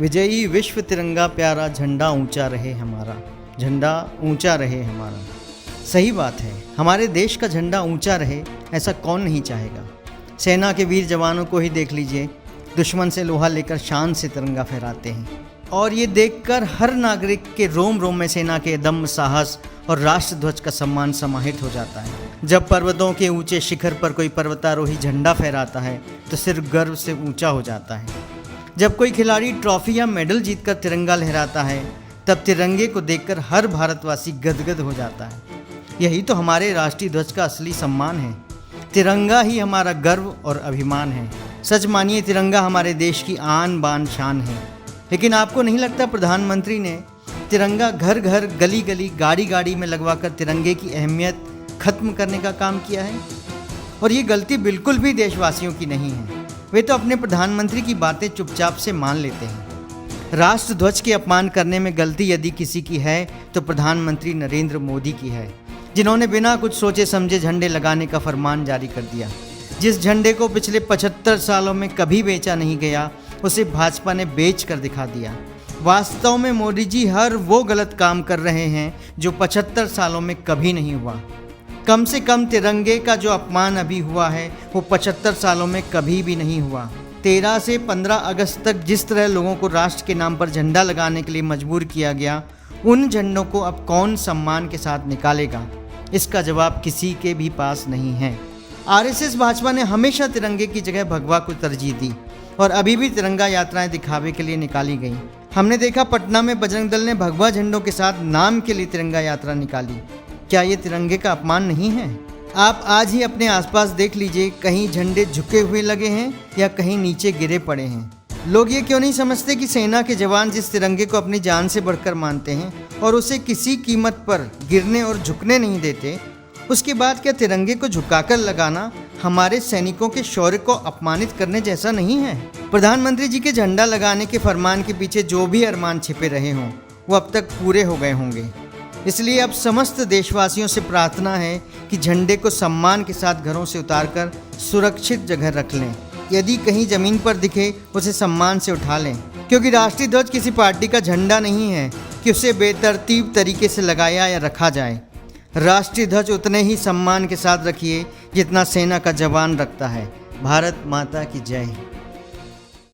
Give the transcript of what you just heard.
विजयी विश्व तिरंगा प्यारा, झंडा ऊंचा रहे हमारा, झंडा ऊंचा रहे हमारा। सही बात है, हमारे देश का झंडा ऊंचा रहे, ऐसा कौन नहीं चाहेगा। सेना के वीर जवानों को ही देख लीजिए, दुश्मन से लोहा लेकर शान से तिरंगा फहराते हैं। और ये देखकर हर नागरिक के रोम रोम में सेना के दम, साहस और राष्ट्रध्वज का सम्मान समाहित हो जाता है। जब पर्वतों के ऊंचे शिखर पर कोई पर्वतारोही झंडा फहराता है तो सिर गर्व से ऊंचा हो जाता है। जब कोई खिलाड़ी ट्रॉफी या मेडल जीतकर तिरंगा लहराता है तब तिरंगे को देखकर हर भारतवासी गदगद हो जाता है। यही तो हमारे राष्ट्रीय ध्वज का असली सम्मान है। तिरंगा ही हमारा गर्व और अभिमान है। सच मानिए, तिरंगा हमारे देश की आन बान शान है। लेकिन आपको नहीं लगता प्रधानमंत्री ने तिरंगा घर घर, गली गली, गाड़ी गाड़ी में लगवाकर तिरंगे की अहमियत खत्म करने का काम किया है? और ये गलती बिल्कुल भी देशवासियों की नहीं है। वे तो अपने प्रधानमंत्री की बातें चुपचाप से मान लेते हैं। राष्ट्र ध्वज के अपमान करने में गलती यदि किसी की है तो प्रधानमंत्री नरेंद्र मोदी की है, जिन्होंने बिना कुछ सोचे समझे झंडे लगाने का फरमान जारी कर दिया। जिस झंडे को पिछले 75 सालों में कभी बेचा नहीं गया, उसे भाजपा ने बेच कर दिखा दिया। वास्तव में मोदी जी हर वो गलत काम कर रहे हैं जो 75 सालों में कभी नहीं हुआ। कम से कम तिरंगे का जो अपमान अभी हुआ है वो 75 सालों में कभी भी नहीं हुआ। 13 से 15 अगस्त तक जिस तरह लोगों को राष्ट्र के नाम पर झंडा लगाने के लिए मजबूर किया गया, उन झंडों को अब कौन सम्मान के साथ निकालेगा, इसका जवाब किसी के भी पास नहीं है। आरएसएस भाजपा ने हमेशा तिरंगे की जगह भगवा को तरजीह दी और अभी भी तिरंगा यात्राएं दिखावे के लिए निकाली गई। हमने देखा पटना में बजरंग दल ने भगवा झंडों के साथ नाम के लिए तिरंगा यात्रा निकाली। क्या ये तिरंगे का अपमान नहीं है? आप आज ही अपने आसपास देख लीजिए, कहीं झंडे झुके हुए लगे हैं या कहीं नीचे गिरे पड़े हैं। लोग ये क्यों नहीं समझते कि सेना के जवान जिस तिरंगे को अपनी जान से बढ़कर मानते हैं और उसे किसी कीमत पर गिरने और झुकने नहीं देते, उसके बाद क्या तिरंगे को झुकाकर लगाना हमारे सैनिकों के शौर्य को अपमानित करने जैसा नहीं है? प्रधानमंत्री जी के झंडा लगाने के फरमान के पीछे जो भी अरमान छिपे रहे हों वो अब तक पूरे हो गए होंगे। इसलिए अब समस्त देशवासियों से प्रार्थना है कि झंडे को सम्मान के साथ घरों से उतारकर सुरक्षित जगह रख लें। यदि कहीं ज़मीन पर दिखे उसे सम्मान से उठा लें, क्योंकि राष्ट्रीय ध्वज किसी पार्टी का झंडा नहीं है कि उसे बेतरतीब तरीके से लगाया या रखा जाए। राष्ट्रीय ध्वज उतने ही सम्मान के साथ रखिए जितना सेना का जवान रखता है। भारत माता की जय।